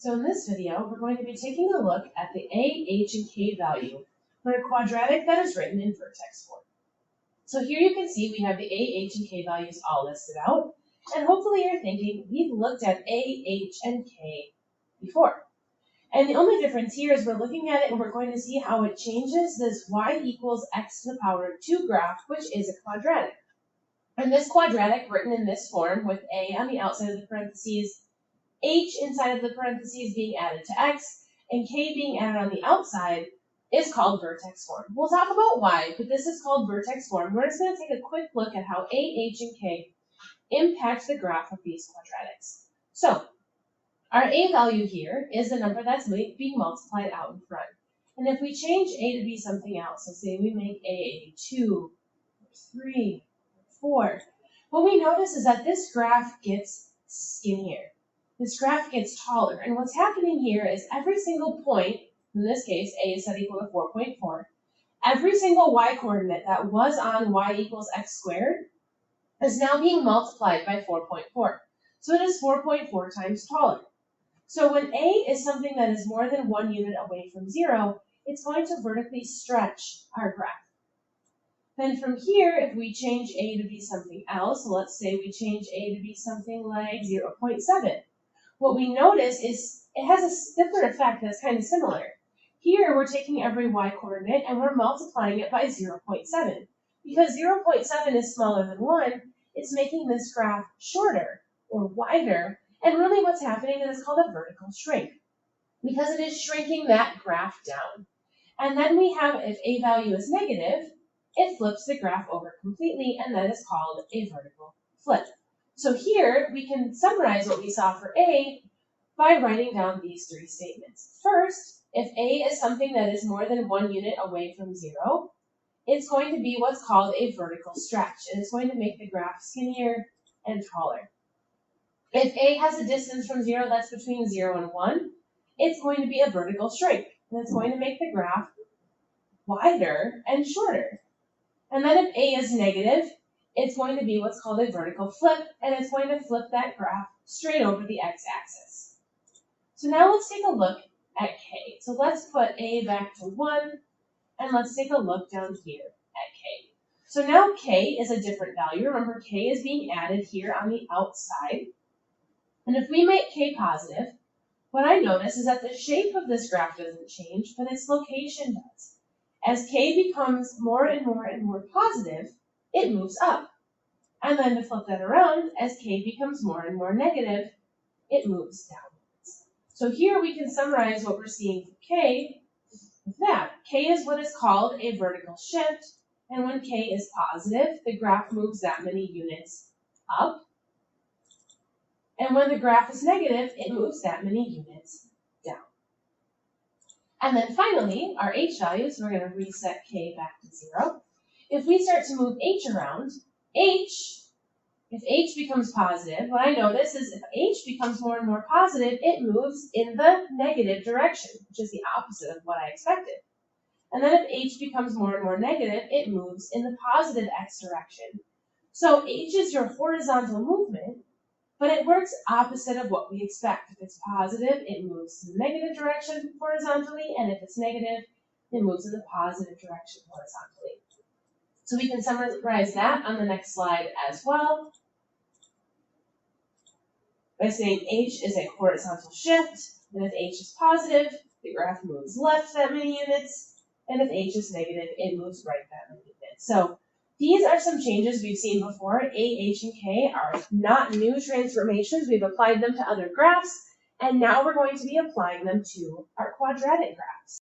So in this video, we're going to be taking a look at the A, H, and K value for a quadratic that is written in vertex form. So here you can see we have the A, H, and K values all listed out, and hopefully you're thinking we've looked at A, H, and K before. And the only difference here is we're looking at it and we're going to see how it changes this y equals x to the power of 2 graph, which is a quadratic. And this quadratic, written in this form with A on the outside of the parentheses, H inside of the parentheses being added to X, and K being added on the outside, is called vertex form. We'll talk about why, but this is called vertex form. We're just going to take a quick look at how A, H, and K impact the graph of these quadratics. So, our A value here is the number that's being multiplied out in front. And if we change A to be something else, so say we make A 2, 3, 4, what we notice is that this graph gets skinnier. This graph gets taller, and what's happening here is every single point, in this case, A is set equal to 4.4, every single y coordinate that was on y equals x squared is now being multiplied by 4.4. So it is 4.4 times taller. So when A is something that is more than 1 unit away from 0, it's going to vertically stretch our graph. Then from here, if we change A to be something else, so let's say we change A to be something like 0.7, what we notice is it has a different effect that's kind of similar. Here, we're taking every y coordinate and we're multiplying it by 0.7. Because 0.7 is smaller than 1, it's making this graph shorter or wider, and really what's happening is it's called a vertical shrink, because it is shrinking that graph down. And then we have, if A value is negative, it flips the graph over completely, and that is called a vertical flip. So here, we can summarize what we saw for A by writing down these three statements. First, if A is something that is more than 1 unit away from 0, it's going to be what's called a vertical stretch, and it's going to make the graph skinnier and taller. If A has a distance from 0 that's between 0 and 1, it's going to be a vertical shrink, and it's going to make the graph wider and shorter. And then if A is negative, it's going to be what's called a vertical flip, and it's going to flip that graph straight over the x-axis. So now let's take a look at K. So let's put A back to 1, and let's take a look down here at K. So now K is a different value. Remember, K is being added here on the outside. And if we make K positive, what I notice is that the shape of this graph doesn't change, but its location does. As K becomes more and more and more positive, it moves up. And then to flip that around, as K becomes more and more negative, it moves downwards. So here we can summarize what we're seeing for K with that. K is what is called a vertical shift, and when K is positive, the graph moves that many units up. And when the graph is negative, it moves that many units down. And then finally, our H values, we're going to reset K back to 0. If we start to move H around, if H becomes positive, what I notice is if H becomes more and more positive, it moves in the negative direction, which is the opposite of what I expected. And then if H becomes more and more negative, it moves in the positive x direction. So H is your horizontal movement, but it works opposite of what we expect. If it's positive, it moves in the negative direction horizontally, and if it's negative, it moves in the positive direction horizontally. So we can summarize that on the next slide as well by saying H is a horizontal shift, and if H is positive, the graph moves left that many units, and if H is negative, it moves right that many units. So these are some changes we've seen before. A, H, and K are not new transformations. We've applied them to other graphs, and now we're going to be applying them to our quadratic graphs.